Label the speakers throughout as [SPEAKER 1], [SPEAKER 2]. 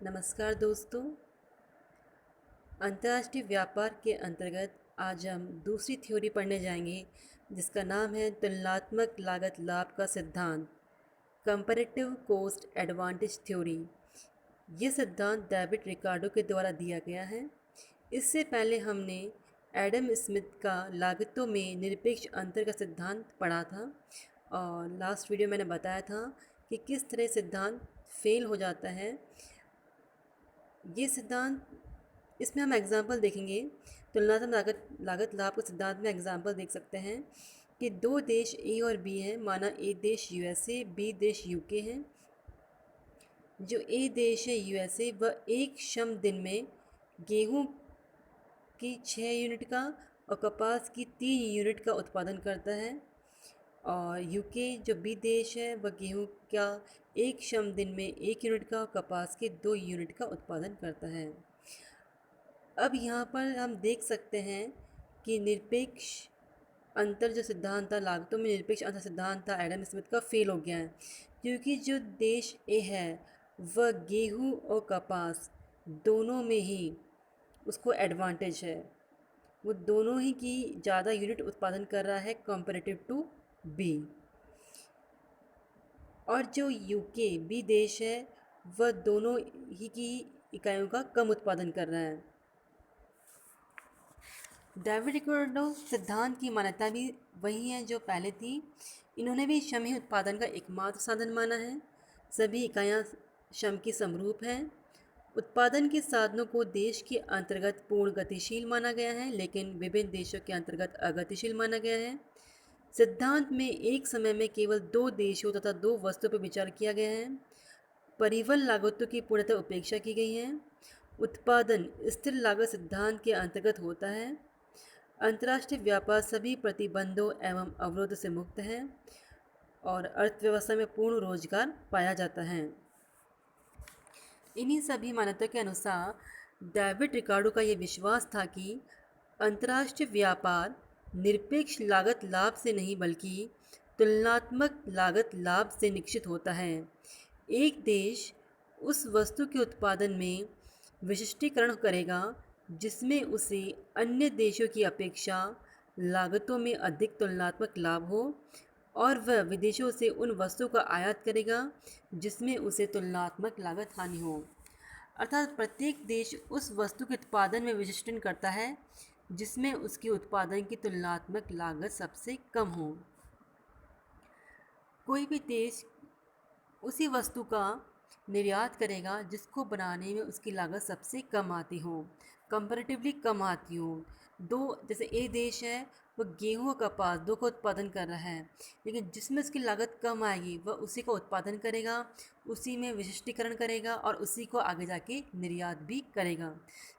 [SPEAKER 1] नमस्कार दोस्तों। अंतर्राष्ट्रीय व्यापार के अंतर्गत आज हम दूसरी थ्योरी पढ़ने जाएंगे जिसका नाम है तुलनात्मक लागत लाभ का सिद्धांत, कंपैरेटिव कॉस्ट एडवांटेज थ्योरी। ये सिद्धांत डेविड रिकार्डो के द्वारा दिया गया है। इससे पहले हमने एडम स्मिथ का लागतों में निरपेक्ष अंतर का सिद्धांत पढ़ा था और लास्ट वीडियो मैंने बताया था कि किस तरह सिद्धांत फेल हो जाता है। ये सिद्धांत, इसमें हम एग्जाम्पल देखेंगे। तुलनात्मक लागत लाभ के सिद्धांत में एग्जाम्पल देख सकते हैं कि दो देश ए और बी हैं। माना ए देश यूएसए, बी देश यूके हैं। जो ए देश है यूएसए, वह एक श्रम दिन में गेहूं की 6 यूनिट का और कपास की 3 यूनिट का उत्पादन करता है। और यूके जो बी देश है वह गेहूं का एक श्रम दिन में 1 यूनिट का और कपास के 2 यूनिट का उत्पादन करता है। अब यहाँ पर हम देख सकते हैं कि निरपेक्ष अंतर जो सिद्धांत था, लागतों में निरपेक्ष अंतर सिद्धांत था एडम स्मिथ का, फेल हो गया है क्योंकि जो देश ए है वह गेहूं और कपास दोनों में ही उसको एडवांटेज है। वो दोनों ही की ज़्यादा यूनिट उत्पादन कर रहा है कंपैरेटिव टू बी। और जो यूके बी देश है वह दोनों ही की इकाइयों का कम उत्पादन कर रहा है। डेविड रिकार्डो सिद्धांत की मान्यता भी वही है जो पहले थी। इन्होंने भी श्रम ही उत्पादन का एकमात्र साधन माना है। सभी इकाइयाँ श्रम की समरूप हैं। उत्पादन के साधनों को देश के अंतर्गत पूर्ण गतिशील माना गया है, लेकिन विभिन्न देशों के अंतर्गत अगतिशील माना गया है। सिद्धांत में एक समय में केवल 2 देशों तथा 2 वस्तुओं पर विचार किया गया है। परिवहन लागतों की पूर्णतः उपेक्षा की गई है। उत्पादन स्थिर लागत सिद्धांत के अंतर्गत होता है। अंतर्राष्ट्रीय व्यापार सभी प्रतिबंधों एवं अवरोध से मुक्त है और अर्थव्यवस्था में पूर्ण रोजगार पाया जाता है। इन्हीं सभी मान्यताओं के अनुसार डेविड रिकार्डो का यह विश्वास था कि अंतर्राष्ट्रीय व्यापार निरपेक्ष लागत लाभ से नहीं बल्कि तुलनात्मक लागत लाभ से निश्चित होता है। एक देश उस वस्तु के उत्पादन में विशिष्टीकरण करेगा जिसमें उसे अन्य देशों की अपेक्षा लागतों में अधिक तुलनात्मक लाभ हो, और वह विदेशों से उन वस्तुओं का आयात करेगा जिसमें उसे तुलनात्मक लागत हानि हो। अर्थात प्रत्येक देश उस वस्तु के उत्पादन में विशिष्टीकरण करता है जिसमें उसके उत्पादन की तुलनात्मक लागत सबसे कम हो। कोई भी देश उसी वस्तु का निर्यात करेगा जिसको बनाने में उसकी लागत सबसे कम आती हो, कंपैरेटिवली कम आती हो। जैसे ए देश है वह गेहूं और कपास 2 का उत्पादन कर रहा है, लेकिन जिसमें उसकी लागत कम आएगी वह उसी का उत्पादन करेगा, उसी में विशिष्टीकरण करेगा और उसी को आगे जाके निर्यात भी करेगा।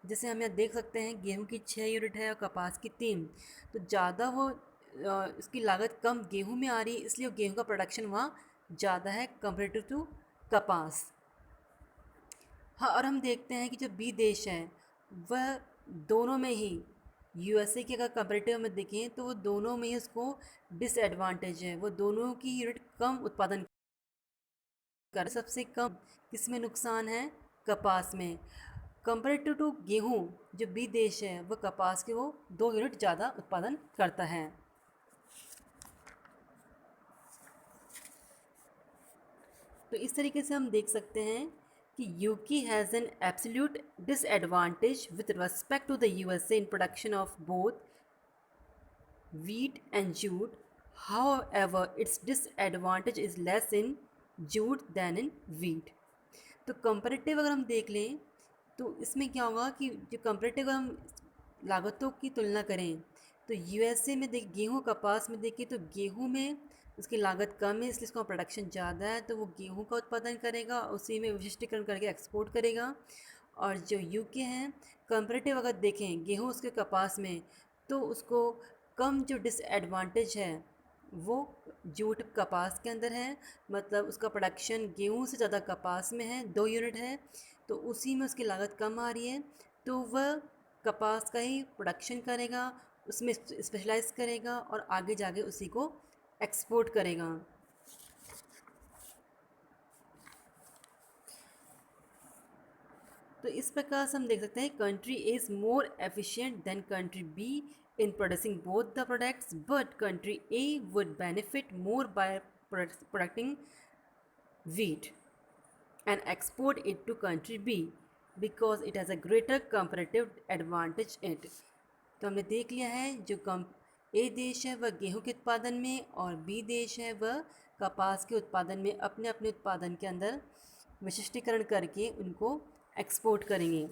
[SPEAKER 1] जैसे हम यहाँ देख सकते हैं गेहूं की 6 यूनिट है और कपास की 3, तो ज़्यादा वो इसकी लागत कम गेहूं में आ रही है, इसलिए गेहूं का प्रोडक्शन वहाँ ज़्यादा है कंपेरेटिव टू कपास। हाँ, और हम देखते हैं कि जो बी देश है वह दोनों में ही यूएसए के अगर कंपेरेटिव में देखें तो वो दोनों में ही उसको डिसएडवांटेज है। वो दोनों की यूनिट कम उत्पादन कर, सबसे कम किसमें नुकसान है? कपास में। कंपेरेटिव टू गेहूँ जो बी देश है वह कपास के वो 2 यूनिट ज़्यादा उत्पादन करता है। तो इस तरीके से हम देख सकते हैं कि UK has an absolute disadvantage with respect to the USA in production of both wheat and jute. However, its disadvantage is less in jute than in wheat. तो कंपैरेटिव अगर हम देख लें तो इसमें क्या होगा कि जो कंपैरेटिव हम लागतों की तुलना करें तो यूएसए में देख गेहूँ कपास में देखिए तो गेहूँ में उसकी लागत कम है, इसलिए उसका प्रोडक्शन ज़्यादा है, तो वो गेहूँ का उत्पादन करेगा, उसी में विशिष्टीकरण करके एक्सपोर्ट करेगा। और जो यूके हैं कंपैरेटिव अगर देखें गेहूँ उसके कपास में तो उसको कम जो डिसएडवांटेज है वो जूट कपास के अंदर है, मतलब उसका प्रोडक्शन गेहूँ से ज़्यादा कपास में है, 2 यूनिट है, तो उसी में उसकी लागत कम आ रही है, तो वह कपास का ही प्रोडक्शन करेगा, उसमें स्पेशलाइज करेगा और आगे जाके उसी को एक्सपोर्ट करेगा। तो इस प्रकार से हम देख सकते हैं country is more efficient than country B in producing both the products, but country A would benefit more by producing wheat and export it to country B because it has a greater comparative advantage it. तो हमने देख लिया है जो ए देश है वह गेहूं के उत्पादन में और बी देश है वह कपास के उत्पादन में अपने अपने उत्पादन के अंदर विशिष्टीकरण करके उनको एक्सपोर्ट करेंगे।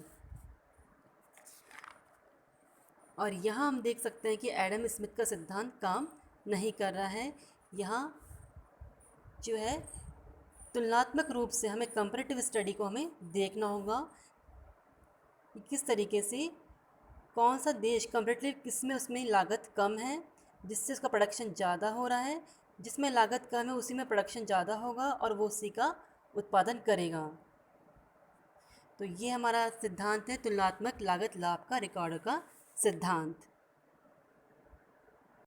[SPEAKER 1] और यहाँ हम देख सकते हैं कि एडम स्मिथ का सिद्धांत काम नहीं कर रहा है। यहाँ जो है तुलनात्मक रूप से हमें कंपैरेटिव स्टडी को हमें देखना होगा कि किस तरीके से कौन सा देश कंपैरेटिव किस में उसमें लागत कम है जिससे उसका प्रोडक्शन ज़्यादा हो रहा है, जिसमें लागत कम है उसी में प्रोडक्शन ज़्यादा होगा और वो उसी का उत्पादन करेगा। तो ये हमारा सिद्धांत है तुलनात्मक लागत लाभ का रिकॉर्ड का सिद्धांत।